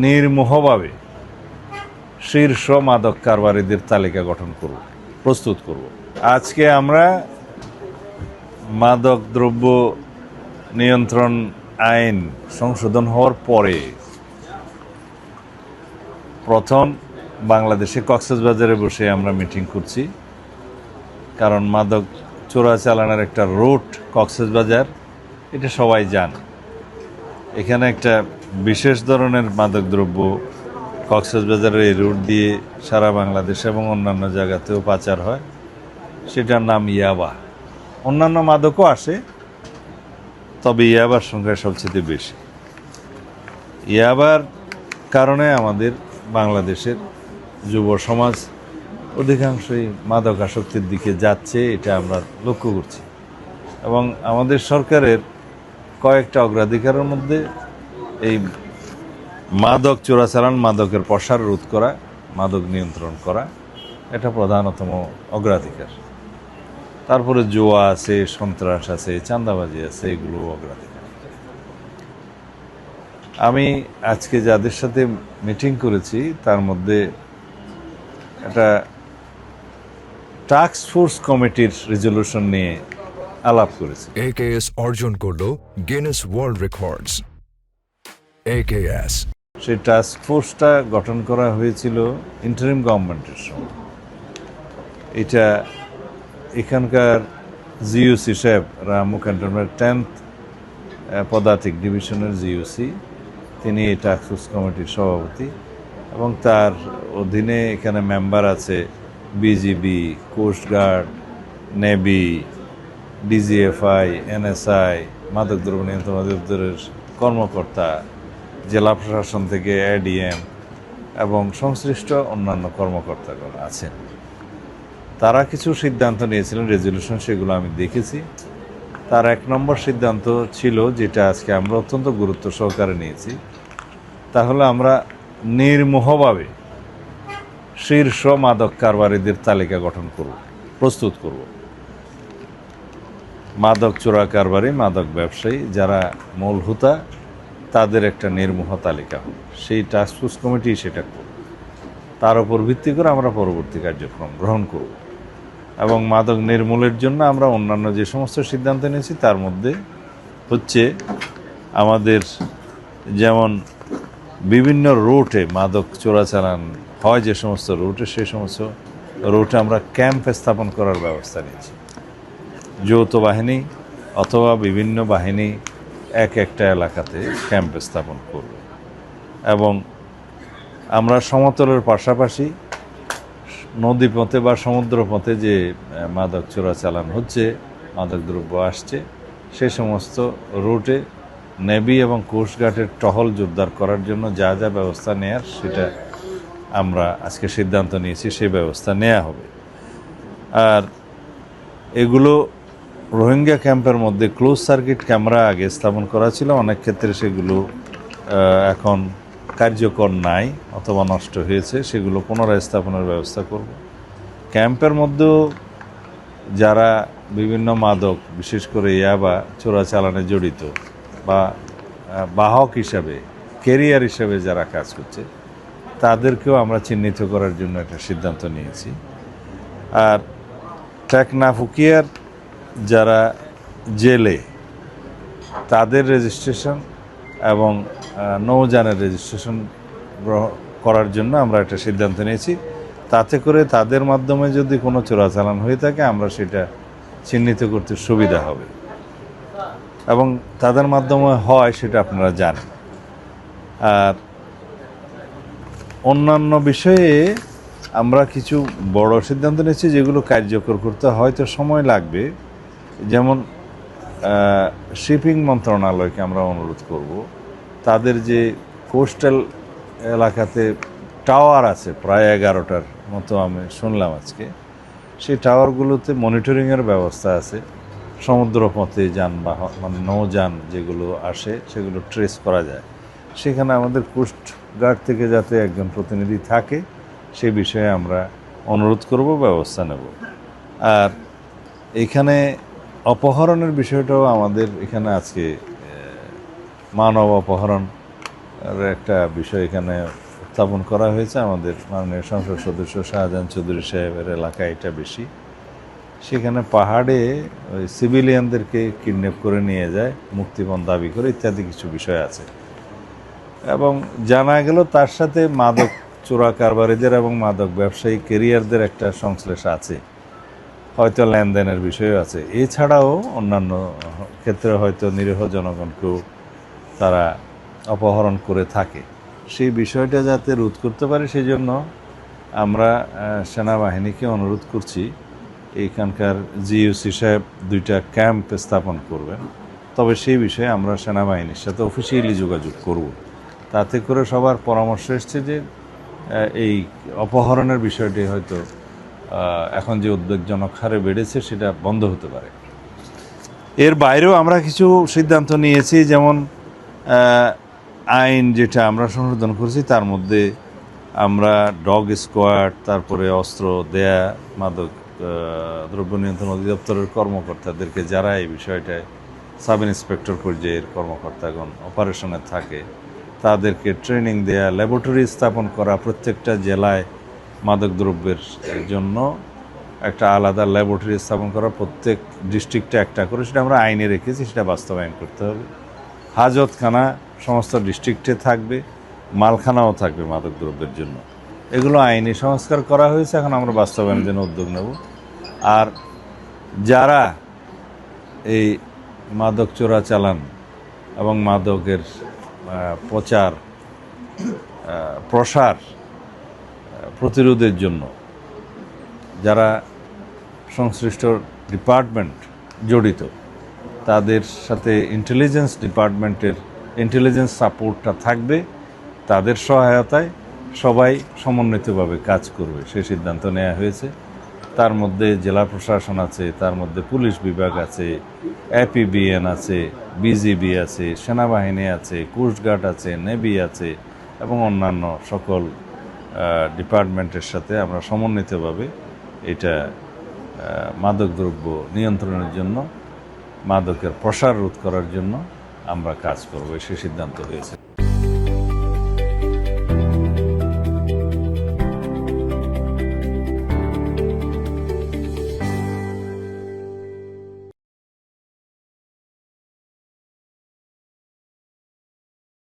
নির্মোহভাবে শীর্ষ মাদক কারবারিদের তালিকা গঠন করব, প্রস্তুত করব। আজকে আমরা মাদক দ্রব্য নিয়ন্ত্রণ আইন সংশোধন হওয়ার পরে প্রথম বাংলাদেশে কক্সবাজারে বসে আমরা মিটিং করছি, কারণ মাদক চোরাচালানের একটা রুট কক্সবাজার, এটা সবাই জানে। এখানে একটা বিশেষ ধরনের মাদকদ্রব্য কক্সবাজারের এই রুট দিয়ে সারা বাংলাদেশ এবং অন্যান্য জায়গাতেও পাচার হয়, সেটার নাম ইয়াবা। অন্যান্য মাদকও আসে, তবে ইয়াবার সংখ্যা সবচেয়ে বেশি। ইয়াবার কারণে আমাদের বাংলাদেশের যুব সমাজ অধিকাংশই মাদক আসক্তির দিকে যাচ্ছে, এটা আমরা লক্ষ্য করছি। এবং আমাদের সরকারের কয়েকটা অগ্রাধিকারের মধ্যে এই মাদক চোরাচালান, মাদকের প্রসার রোধ করা, মাদক নিয়ন্ত্রণ করা, এটা প্রধানতম অগ্রাধিকার। তারপরে জুয়া আছে, সন্ত্রাস আছে, চাঁদাবাজি আছে, এগুলো অগ্রাধিকার। আমি আজকে যাদের সাথে মিটিং করেছি তার মধ্যে একটা টাস্ক ফোর্স কমিটির রেজলিউশন নিয়ে আলাপ করেছি। AKS অর্জন করলো গিনেস ওয়ার্ল্ড রেকর্ডস। AKS সেই টাস্ক ফোর্সটা গঠন করা হয়েছিল ইন্টারিম গভর্নমেন্টের সময়। এটা এখানকার জিওসি সাহেব, রামু ক্যান্টনমেন্ট 10th পদাতিক ডিভিশনের জিওসি, তিনি এই টাস্ক ফোর্স কমিটির সভাপতি, এবং তার অধীনে এখানে মেম্বার আছে BGB, coastguard, navy, DGFI, NSI, মাদকদ্রব্য নিয়ন্ত্রণ অধিদপ্তরের কর্মকর্তা, জেলা প্রশাসন থেকে এডিএম এবং সংশ্লিষ্ট অন্যান্য কর্মকর্তাগণ আছেন। তারা কিছু সিদ্ধান্ত নিয়েছিলেন, রেজলিউশন, সেগুলো আমি দেখেছি। তার 1 নম্বর সিদ্ধান্ত ছিল, যেটা আজকে আমরা অত্যন্ত গুরুত্ব সহকারে নিয়েছি, তাহলে আমরা নির্মোহভাবে শীর্ষ মাদক কারবারিদের তালিকা গঠন করব, প্রস্তুত করব। মাদক চোরা কারবারি, মাদক ব্যবসায়ী যারা মূল হোতা, তাদের একটা নির্মোহ তালিকা হবে। সেই টাস্কফোর্স কমিটি সেটা করবে। তার উপর ভিত্তি করে আমরা পরবর্তী কার্যক্রম গ্রহণ করব। এবং মাদক নির্মূলের জন্য আমরা অন্যান্য যে সমস্ত সিদ্ধান্ত নিয়েছি তার মধ্যে হচ্ছে আমাদের যেমন বিভিন্ন রুটে মাদক চোরাচালান হয়, যে সমস্ত রুটে, সেই সমস্ত রুটে আমরা ক্যাম্প স্থাপন করার ব্যবস্থা নিয়েছি। যৌথ বাহিনী অথবা বিভিন্ন বাহিনী একটা এলাকাতে ক্যাম্প স্থাপন করবে। এবং আমরা সমতলের পাশাপাশি নদীপথে বা সমুদ্রপথে যে মাদক চোরাচালান হচ্ছে, মাদকদ্রব্য আসছে, সে সমস্ত রুটে নেভি এবং কোস্টগার্ডের টহল জোরদার করার জন্য যা যা ব্যবস্থা নেয়ার, সেটা আমরা আজকে সিদ্ধান্ত নিয়েছি, সেই ব্যবস্থা নেওয়া হবে। আর এগুলো রোহিঙ্গা ক্যাম্পের মধ্যে ক্লোজ সার্কিট ক্যামেরা আগে স্থাপন করা ছিল, অনেক ক্ষেত্রে সেগুলো এখন কার্যকর নাই অথবা নষ্ট হয়েছে, সেগুলো পুনরায় স্থাপনের ব্যবস্থা করব। ক্যাম্পের মধ্যেও যারা বিভিন্ন মাদক, বিশেষ করে ইয়াবা চোরাচালানে জড়িত বা বাহক হিসাবে, ক্যারিয়ার হিসাবে যারা কাজ করছে, তাদেরকেও আমরা চিহ্নিত করার জন্য একটা সিদ্ধান্ত নিয়েছি। আর টেকনাফুকিয়ার যারা জেলে, তাদের রেজিস্ট্রেশন এবং নৌযানের রেজিস্ট্রেশন করার জন্য আমরা একটা সিদ্ধান্ত নিয়েছি। তাতে করে তাদের মাধ্যমে যদি কোনো চোরাচালান হয়ে থাকে, আমরা সেটা চিহ্নিত করতে সুবিধা হবে, এবং তাদের মাধ্যমে হয় সেটা আপনারা জানেন। আর অন্যান্য বিষয়ে আমরা কিছু বড় সিদ্ধান্ত নিয়েছি, যেগুলো কার্যকর করতে হয়তো সময় লাগবে। যেমন শিপিং মন্ত্রণালয়কে আমরা অনুরোধ করব, তাদের যে কোস্টাল এলাকাতে টাওয়ার আছে প্রায় 11টার মতো আমি শুনলাম আজকে, সেই টাওয়ারগুলোতে মনিটরিংয়ের ব্যবস্থা আছে। সমুদ্রপথে যানবাহন, মানে নৌযান যেগুলো আসে, সেগুলো ট্রেস করা যায়। সেখানে আমাদের কোস্টগার্ড থেকে যাতে একজন প্রতিনিধি থাকে, সে বিষয়ে আমরা অনুরোধ করব, ব্যবস্থা নেব। আর এখানে অপহরণের বিষয়টাও আমাদের এখানে আজকে মানব অপহরণ একটা বিষয় এখানে উত্থাপন করা হয়েছে। আমাদের মাননীয় সংসদ সদস্য শাহজাহান চৌধুরী সাহেবের এলাকায় এটা বেশি। সেখানে পাহাড়ে ওই সিভিলিয়ানদেরকে কিডন্যাপ করে নিয়ে যায়, মুক্তিপণ দাবি করে ইত্যাদি কিছু বিষয় আছে। এবং জানা গেল তার সাথে মাদক চোরা কারবারিদের এবং মাদক ব্যবসায়ী কেরিয়ারদের একটা সংশ্লেষ আছে, হয়তো লেনদেনের বিষয়ও আছে। এছাড়াও অন্যান্য ক্ষেত্রে হয়তো নিরীহ জনগণকেও তারা অপহরণ করে থাকে। সেই বিষয়টা যাতে রোধ করতে পারে সেই জন্য আমরা সেনাবাহিনীকে অনুরোধ করছি, এইখানকার জিইউসি সাহেব 2টা ক্যাম্প স্থাপন করবেন। তবে সেই বিষয়ে আমরা সেনাবাহিনীর সাথে অফিসিয়ালি যোগাযোগ করব। তাতে করে সবার পরামর্শ এসছে যে এই অপহরণের বিষয়টি হয়তো এখন যে উদ্বেগজনক হারে বেড়েছে সেটা বন্ধ হতে পারে। এর বাইরেও আমরা কিছু সিদ্ধান্ত নিয়েছি, যেমন আইন যেটা আমরা সংশোধন করেছি তার মধ্যে আমরা ডগ স্কোয়াড, তারপরে অস্ত্র দেয়া, মাদক দ্রব্য নিয়ন্ত্রণ অধিদপ্তরের কর্মকর্তাদেরকে যারা এই বিষয়টায় সাব ইন্সপেক্টর পর্যায়ের কর্মকর্তাগণ অপারেশনে থাকে তাদেরকে ট্রেনিং দেয়া, ল্যাবরেটরি স্থাপন করা, প্রত্যেকটা জেলায় মাদকদ্রব্যের জন্য একটা আলাদা ল্যাবরেটরি স্থাপন করা, প্রত্যেক ডিস্ট্রিক্টে একটা করে, সেটা আমরা আইনে রেখেছি, সেটা বাস্তবায়ন করতে হবে। হাজতখানা সমস্ত ডিস্ট্রিক্টে থাকবে, মালখানাও থাকবে মাদকদ্রব্যের জন্য। এগুলো আইনি সংস্কার করা হয়েছে, এখন আমরা বাস্তবায়নের জন্য উদ্যোগ নেব। আর যারা এই মাদক চোরাচালান এবং মাদকের প্রচার প্রসার প্রতিরোধের জন্য যারা সংশ্লিষ্ট ডিপার্টমেন্ট জড়িত, তাদের সাথে ইন্টেলিজেন্স ডিপার্টমেন্টের ইন্টেলিজেন্স সাপোর্টটা থাকবে। তাদের সহায়তায় সবাই সমন্বিতভাবে কাজ করবে, সেই সিদ্ধান্ত নেওয়া হয়েছে। তার মধ্যে জেলা প্রশাসন আছে, তার মধ্যে পুলিশ বিভাগ আছে, এপিবিএন আছে, বিজিবি আছে, সেনাবাহিনী আছে, কোস্টগার্ড আছে, নেভি আছে এবং অন্যান্য সকল ডিপার্টমেন্টের সাথে আমরা সমন্বিতভাবে এটা মাদকদ্রব্য নিয়ন্ত্রণের জন্য, মাদকের প্রসার রোধ করার জন্য আমরা কাজ করব, সে সিদ্ধান্ত হয়েছে।